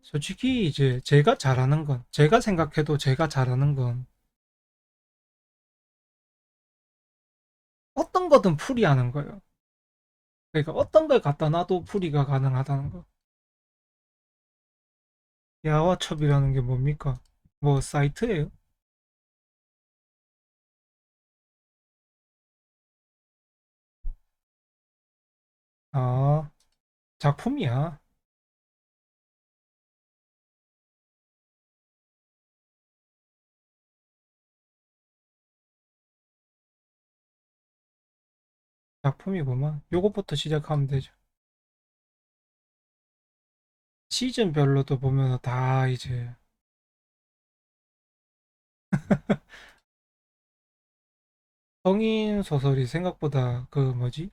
솔직히 이제 제가 잘하는 건, 제가 생각해도 제가 잘하는 건 어떤 거든 풀이하는 거예요. 그러니까 어떤 걸 갖다 놔도 풀이가 가능하다는 거. 야화첩이라는 게 뭡니까? 뭐 사이트예요? 아, 작품이야. 작품이구만. 요것부터 시작하면 되죠. 시즌별로도 보면 다 이제 성인 소설이 생각보다 그 뭐지?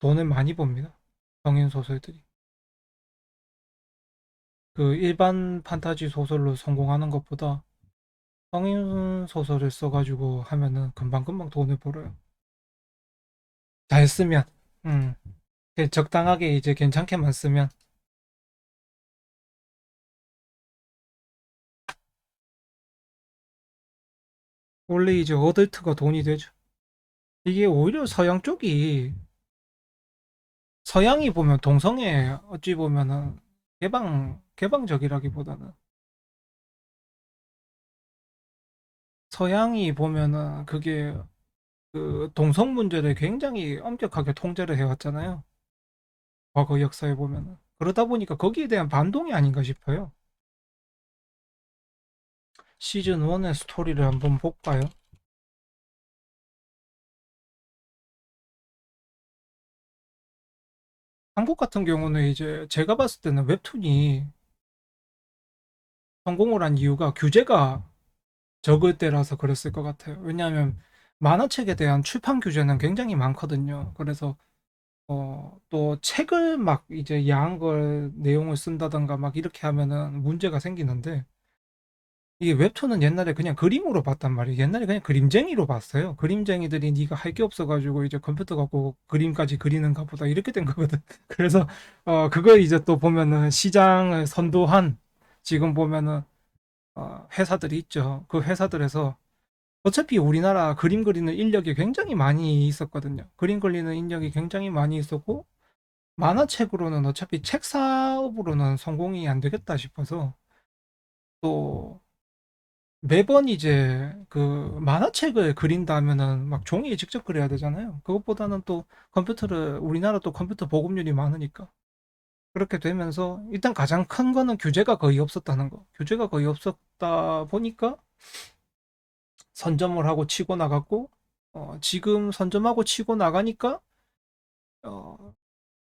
돈을 많이 법니다. 성인 소설들이. 그 일반 판타지 소설로 성공하는 것보다 성인 소설을 써가지고 하면은 금방금방 돈을 벌어요. 잘 쓰면. 음. 적당하게 이제 괜찮게만 쓰면. 원래 이제 어덜트가 돈이 되죠. 이게 오히려 서양 쪽이, 서양이 보면 동성애 어찌 보면은 개방적이라기보다는 서양이 보면은 그게 그 동성 문제를 굉장히 엄격하게 통제를 해왔잖아요. 과거 역사에 보면은. 그러다 보니까 거기에 대한 반동이 아닌가 싶어요. 시즌 1의 스토리를 한번 볼까요? 한국 같은 경우는 이제 제가 봤을 때는 웹툰이 성공을 한 이유가 규제가 적을 때라서 그랬을 것 같아요. 왜냐하면 만화책에 대한 출판 규제는 굉장히 많거든요. 그래서 또 책을 막 이제 야한 걸 내용을 쓴다던가 막 이렇게 하면은 문제가 생기는데 이게 웹툰은 옛날에 그냥 그림으로 봤단 말이에요. 옛날에 그냥 그림쟁이로 봤어요. 그림쟁이들이 네가 할 게 없어가지고 이제 컴퓨터 갖고 그림까지 그리는가 보다 이렇게 된 거거든. 그래서 그걸 이제 또 보면은 시장을 선도한 지금 보면은 회사들이 있죠. 그 회사들에서 어차피 우리나라 그림 그리는 인력이 굉장히 많이 있었거든요. 그림 그리는 인력이 굉장히 많이 있었고 만화책으로는 어차피 책 사업으로는 성공이 안 되겠다 싶어서 또 매번 이제 그 만화책을 그린다면은 막 종이에 직접 그려야 되잖아요. 그것보다는 또 컴퓨터를 우리나라 또 컴퓨터 보급률이 많으니까 그렇게 되면서 일단 가장 큰 거는 규제가 거의 없었다는 거. 규제가 거의 없었다 보니까 선점을 하고 치고 나갔고 지금 선점하고 치고 나가니까 어,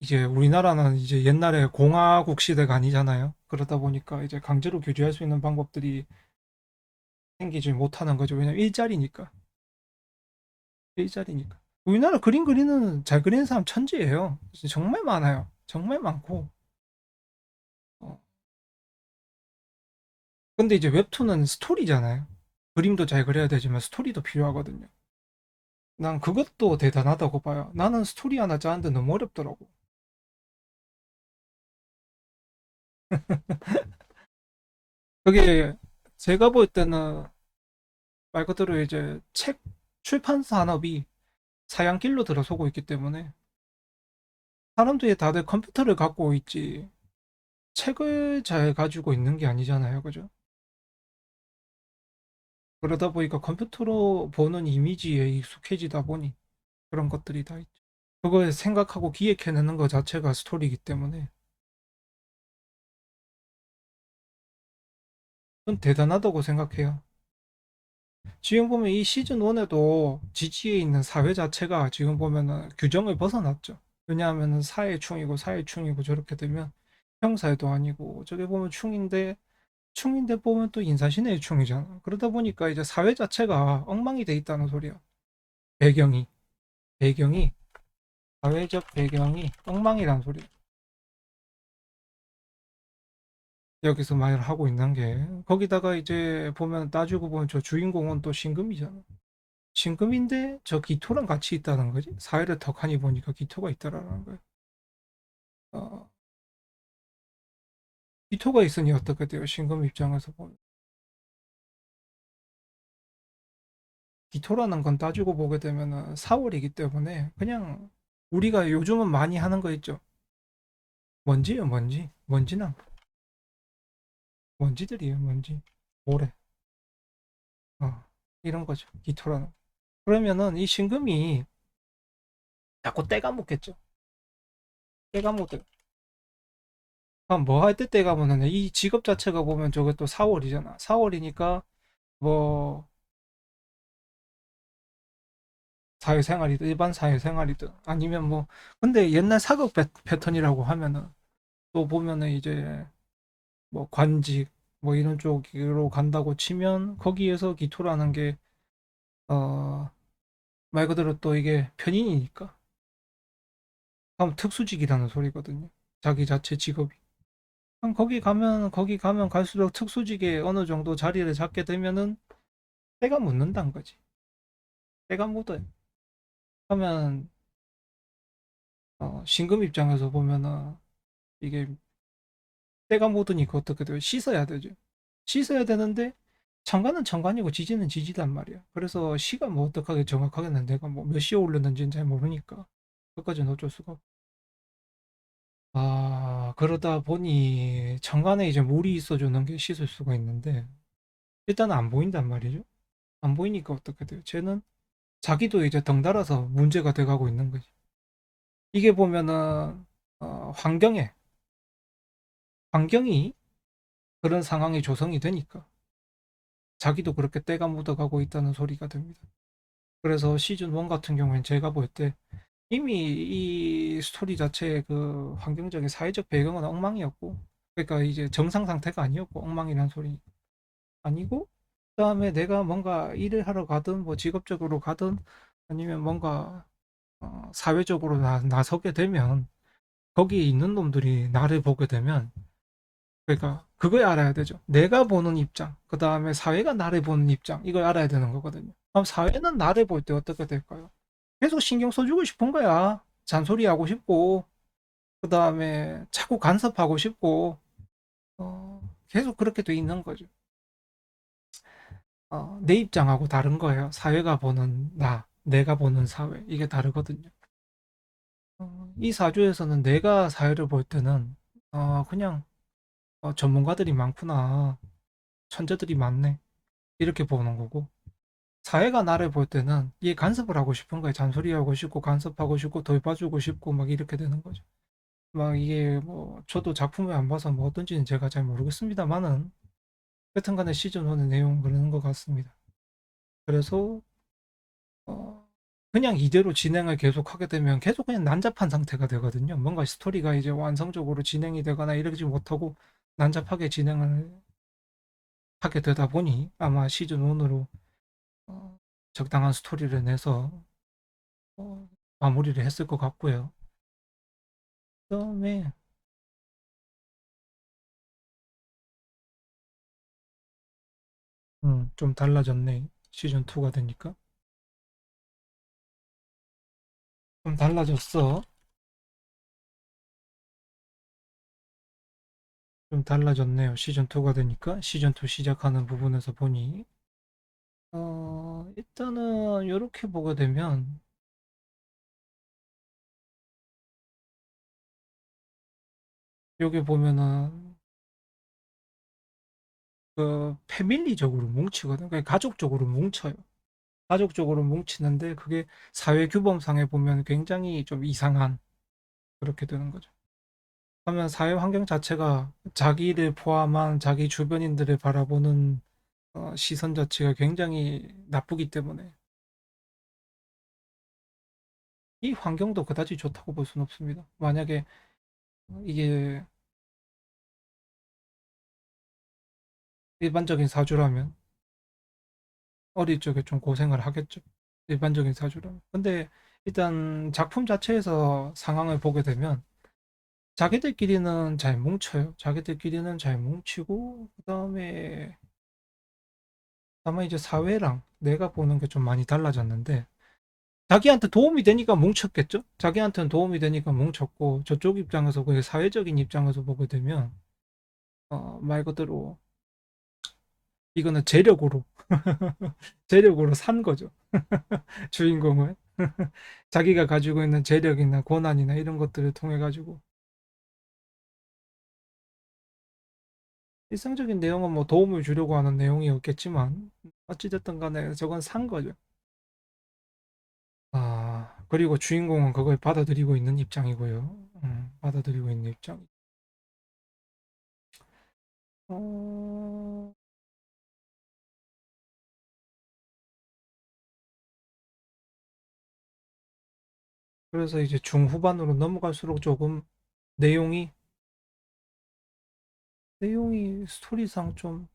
이제 우리나라는 이제 옛날에 공화국 시대가 아니잖아요. 그러다 보니까 이제 강제로 규제할 수 있는 방법들이 생기지 못하는 거죠. 왜냐면 일자리니까. 일자리니까. 우리나라 그림 그리는 잘 그리는 사람 천지예요. 정말 많아요. 정말 많고. 어, 근데 이제 웹툰은 스토리잖아요. 그림도 잘 그려야 되지만 스토리도 필요하거든요. 난 그것도 대단하다고 봐요. 나는 스토리 하나 짜는데 너무 어렵더라고. 그게 제가 볼 때는 말 그대로 이제 책 출판 산업이 사양길로 들어서고 있기 때문에 사람들이 다들 컴퓨터를 갖고 있지 책을 잘 가지고 있는 게 아니잖아요. 그죠? 그러다 보니까 컴퓨터로 보는 이미지에 익숙해지다 보니 그런 것들이 다 있죠. 그걸 생각하고 기획해내는 것 자체가 스토리이기 때문에 그건 대단하다고 생각해요. 지금 보면 이 시즌 1에도 지지에 있는 사회 자체가 지금 보면은 규정을 벗어났죠. 왜냐하면 사회충이고 사회충이고 저렇게 되면 형사에도 아니고 저게 보면 충인데 보면 또 인사신의 충이잖아. 그러다 보니까 이제 사회 자체가 엉망이 돼 있다는 소리야. 배경이 배경이 사회적 배경이 엉망이란 소리야. 여기서 말을 하고 있는 게 거기다가 이제 보면 따지고 보면 저 주인공은 또 신금이잖아. 신금인데 저 기토랑 같이 있다는 거지. 사회를 덕하니 보니까 기토가 있다라는 거야. 어, 기토가 있으니 어떻게 돼요? 신금 입장에서 보면. 기토라는 건 따지고 보게 되면은 4월이기 때문에 그냥 우리가 요즘은 많이 하는 거 있죠. 먼지요, 먼지. 먼지나 먼지들이에요, 먼지. 모래. 어, 이런 거죠. 기토라는. 그러면은 이 신금이 자꾸 때가 묻겠죠. 때가 묻어요. 그럼 뭐 할 때 때가 묻는 이 직업 자체가 보면 저게 또 4월이잖아. 4월이니까 뭐 사회생활이든 일반 사회생활이든 아니면 뭐 근데 옛날 사극 패턴이라고 하면은 또 보면은 이제 뭐 관직 뭐 이런 쪽으로 간다고 치면 거기에서 기토라는 게 말 그대로 또 이게 편인이니까 그럼 특수직이라는 소리거든요. 자기 자체 직업이. 그럼 거기 가면 갈수록 특수직에 어느 정도 자리를 잡게 되면은 때가 묻는다는 거지. 때가 묻어요. 그러면 신금 입장에서 보면은 이게 때가 묻으니까 어떻게 돼요? 씻어야 되죠. 씻어야 되는데 천간은 천간이고 지지는 지지단 말이야. 그래서 시가 뭐 어떡하게 정확하게는 내가 뭐 몇 시에 올렸는지는 잘 모르니까 그것까지는 어쩔 수가 없고. 아, 그러다 보니 천간에 이제 물이 있어주는 게 씻을 수가 있는데 일단은 안 보인단 말이죠. 안 보이니까 어떻게 돼요? 쟤는 자기도 이제 덩달아서 문제가 돼가고 있는 거지. 이게 보면은 환경이 그런 상황이 조성이 되니까 자기도 그렇게 때가 묻어가고 있다는 소리가 됩니다. 그래서 시즌 1 같은 경우엔 제가 볼 때 이미 이 스토리 자체의 그 환경적인 사회적 배경은 엉망이었고, 그러니까 이제 정상 상태가 아니었고, 엉망이란 소리 아니고, 그다음에 내가 뭔가 일을 하러 가든, 뭐 직업적으로 가든, 아니면 뭔가 사회적으로 나서게 되면, 거기에 있는 놈들이 나를 보게 되면, 그러니까 그걸 알아야 되죠. 내가 보는 입장, 그 다음에 사회가 나를 보는 입장, 이걸 알아야 되는 거거든요. 그럼 사회는 나를 볼 때 어떻게 될까요? 계속 신경 써주고 싶은 거야. 잔소리하고 싶고, 그 다음에 자꾸 간섭하고 싶고, 계속 그렇게 돼 있는 거죠. 내 입장하고 다른 거예요. 사회가 보는 나, 내가 보는 사회, 이게 다르거든요. 이 사주에서는 내가 사회를 볼 때는, 그냥, 전문가들이 많구나. 천재들이 많네. 이렇게 보는 거고, 사회가 나를 볼 때는 이 간섭을 하고 싶은 거예요. 잔소리하고 싶고, 간섭하고 싶고, 돌봐주고 싶고, 막 이렇게 되는 거죠. 막 이게 뭐 저도 작품을 안 봐서 뭐 어떤지는 제가 잘 모르겠습니다만은 여튼간에 시즌 1의 내용은 그러는 것 같습니다. 그래서 어 그냥 이대로 진행을 계속하게 되면 계속 그냥 난잡한 상태가 되거든요. 뭔가 스토리가 이제 완성적으로 진행이 되거나 이러지 못하고 난잡하게 진행을 하게 되다 보니 아마 시즌 1으로 적당한 스토리를 내서 어, 마무리를 했을 것 같고요. 그다음에 좀 달라졌네. 시즌 2가 되니까 좀 달라졌어. 좀 달라졌네요. 시즌 2가 되니까 시즌 2 시작하는 부분에서 보니 일단은 이렇게 보게 되면 여기 보면은 그 패밀리적으로 뭉치거든. 그러니까 가족적으로 뭉쳐요. 가족적으로 뭉치는데 그게 사회 규범상에 보면 굉장히 좀 이상한 그렇게 되는 거죠. 그러면 사회 환경 자체가 자기를 포함한 자기 주변인들을 바라보는 시선 자체가 굉장히 나쁘기 때문에 이 환경도 그다지 좋다고 볼 수는 없습니다. 만약에 이게 일반적인 사주라면 어릴 적에 좀 고생을 하겠죠. 일반적인 사주라면. 근데 일단 작품 자체에서 상황을 보게 되면 자기들끼리는 잘 뭉쳐요. 자기들끼리는 잘 뭉치고 그다음에 다만 이제 사회랑 내가 보는 게 좀 많이 달라졌는데 자기한테 도움이 되니까 뭉쳤겠죠? 자기한테는 도움이 되니까 뭉쳤고 저쪽 입장에서 그 사회적인 입장에서 보게 되면 말 그대로 이거는 재력으로 재력으로 산 거죠. 주인공은 자기가 가지고 있는 재력이나 권한이나 이런 것들을 통해 가지고 일상적인 내용은 뭐 도움을 주려고 하는 내용이었겠지만 어찌됐든 간에 저건 산 거죠. 그리고 주인공은 그걸 받아들이고 있는 입장이고요. 받아들이고 있는 입장. 어, 그래서 이제 중후반으로 넘어갈수록 조금 내용이 내용이 스토리상 좀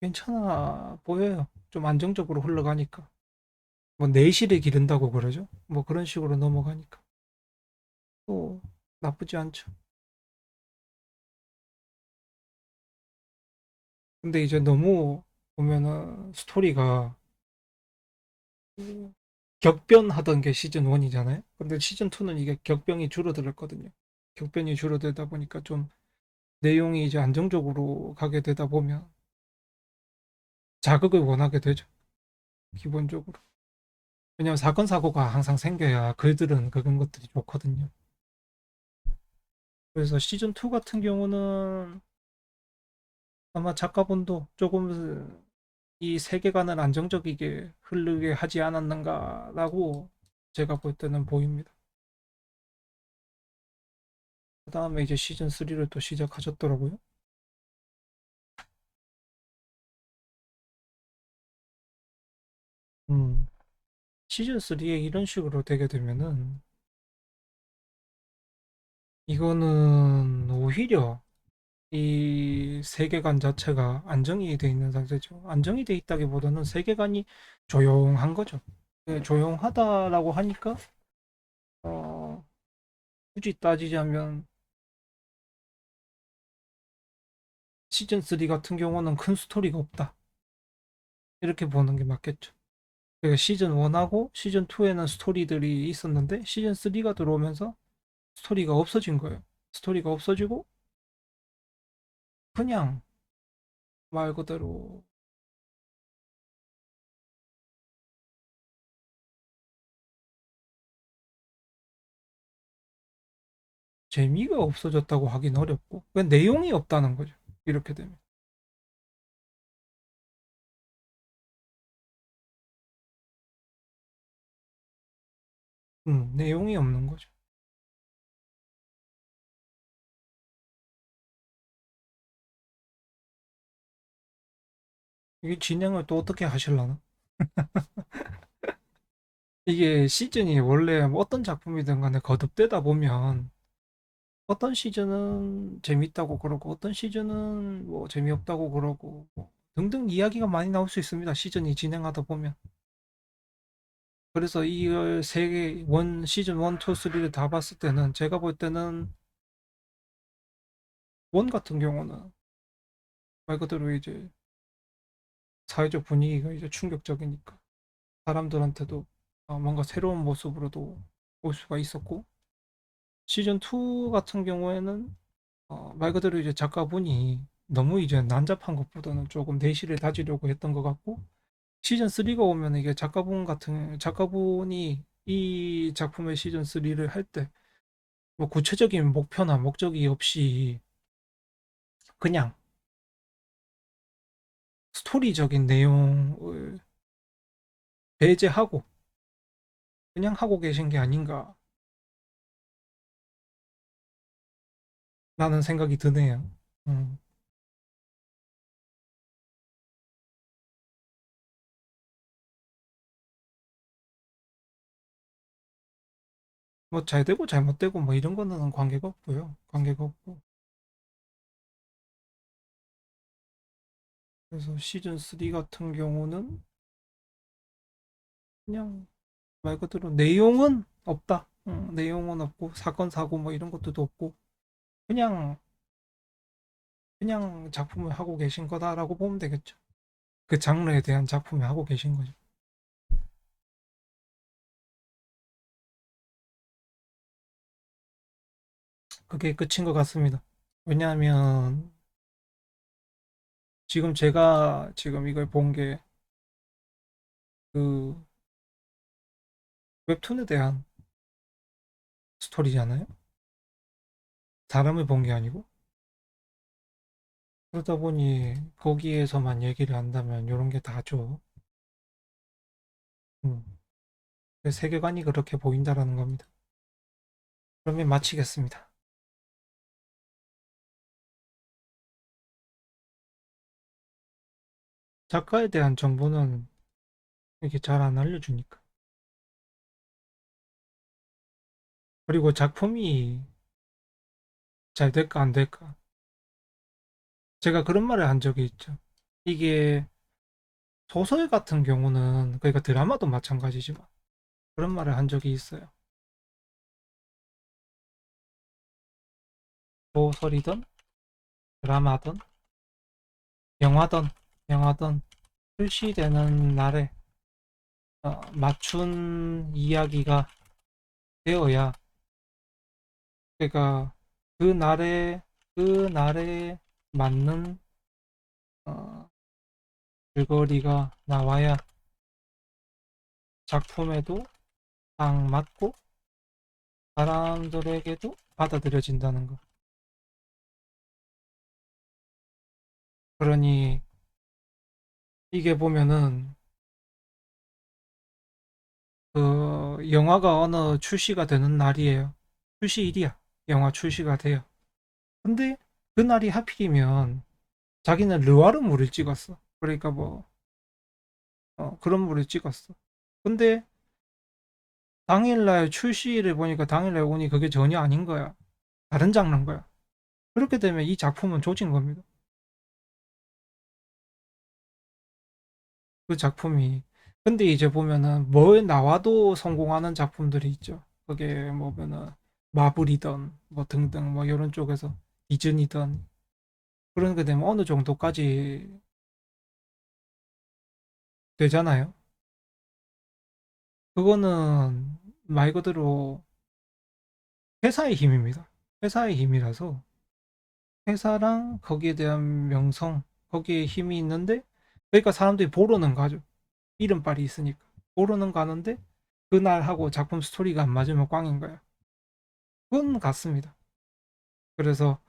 괜찮아 보여요. 좀 안정적으로 흘러가니까. 뭐 내실을 기른다고 그러죠. 뭐 그런 식으로 넘어가니까 또 나쁘지 않죠. 근데 이제 너무 보면은 스토리가 격변하던 게 시즌 1이잖아요. 근데 시즌 2는 이게 격변이 줄어들었거든요. 격변이 줄어들다 보니까 좀 내용이 이제 안정적으로 가게 되다 보면 자극을 원하게 되죠. 기본적으로. 왜냐면 사건 사고가 항상 생겨야 글들은 그런 것들이 좋거든요. 그래서 시즌 2 같은 경우는 아마 작가분도 조금 이 세계관을 안정적이게 흐르게 하지 않았는가라고 제가 볼 때는 보입니다. 그 다음에 이제 시즌 3를 또 시작하셨더라고요. 음, 시즌 3에 이런 식으로 되게 되면은 이거는 오히려 이 세계관 자체가 안정이 돼 있는 상태죠. 안정이 돼 있다기보다는 세계관이 조용한 거죠. 네, 조용하다라고 하니까 어, 굳이 따지자면 시즌 3 같은 경우는 큰 스토리가 없다. 이렇게 보는 게 맞겠죠. 그러니까 시즌 1하고 시즌 2에는 스토리들이 있었는데 시즌 3가 들어오면서 스토리가 없어진 거예요. 스토리가 없어지고 그냥 말 그대로 재미가 없어졌다고 하긴 어렵고 그냥 내용이 없다는 거죠. 이렇게 되면. 내용이 없는 거죠. 이게 진행을 또 어떻게 하실라나? 이게 시즌이 원래 뭐 어떤 작품이든 간에 거듭되다 보면 어떤 시즌은 재밌다고 그러고 어떤 시즌은 뭐 재미없다고 그러고 뭐 등등 이야기가 많이 나올 수 있습니다. 시즌이 진행하다 보면. 그래서 이걸 세개 원 시즌 1, 2, 3를 다 봤을 때는 제가 볼 때는 원 같은 경우는 말 그대로 이제 사회적 분위기가 이제 충격적이니까 사람들한테도 뭔가 새로운 모습으로도 볼 수가 있었고 시즌 2 같은 경우에는 말 그대로 이제 작가분이 너무 이제 난잡한 것보다는 조금 내실을 다지려고 했던 것 같고 시즌 3가 오면 이게 작가분이 이 작품의 시즌 3를 할 때 뭐 구체적인 목표나 목적이 없이 그냥 스토리적인 내용을 배제하고 그냥 하고 계신 게 아닌가 라는 생각이 드네요. 음, 뭐 잘 되고 잘못되고 뭐 이런 거는 관계가 없고요. 관계가 없고. 그래서 시즌 3 같은 경우는 그냥 말 그대로 내용은 없다. 내용은 없고 사건 사고 뭐 이런 것도 없고 그냥 그냥 작품을 하고 계신 거다라고 보면 되겠죠. 그 장르에 대한 작품을 하고 계신 거죠. 그게 끝인 것 같습니다. 왜냐하면 지금 제가 지금 이걸 본 게 그 웹툰에 대한 스토리잖아요. 사람을 본 게 아니고. 그러다 보니 거기에서만 얘기를 한다면 이런 게 다죠. 음. 그 세계관이 그렇게 보인다라는 겁니다. 그러면 마치겠습니다. 작가에 대한 정보는 이렇게 잘 안 알려주니까. 그리고 작품이 잘 될까 안 될까. 제가 그런 말을 한 적이 있죠. 이게 소설 같은 경우는, 그러니까 드라마도 마찬가지지만 그런 말을 한 적이 있어요. 소설이든 드라마든 영화든 영화든 출시되는 날에 맞춘 이야기가 되어야, 그러니까 그 날에 맞는 어, 줄거리가 나와야 작품에도 딱 맞고 사람들에게도 받아들여진다는 거. 그러니 이게 보면은 그 영화가 어느 출시가 되는 날이에요. 출시일이야. 영화 출시가 돼요. 근데 그날이 하필이면 자기는 르와르 물을 찍었어. 그러니까 뭐 그런 물을 찍었어. 근데 당일날 출시를 보니까 당일날 오니 그게 전혀 아닌 거야. 다른 장르인 거야. 그렇게 되면 이 작품은 조진 겁니다. 그 작품이. 근데 이제 보면은 뭘 나와도 성공하는 작품들이 있죠. 그게 뭐면은 마블이든 뭐 등등 뭐 이런 쪽에서 디즈니든 그런 게 되면 어느 정도까지 되잖아요. 그거는 말 그대로 회사의 힘입니다. 회사의 힘이라서 회사랑 거기에 대한 명성, 거기에 힘이 있는데, 그러니까 사람들이 보러는 가죠. 이름빨이 있으니까. 보러는 가는데 그날 하고 작품 스토리가 안 맞으면 꽝인 거야. 그건 같습니다. 그래서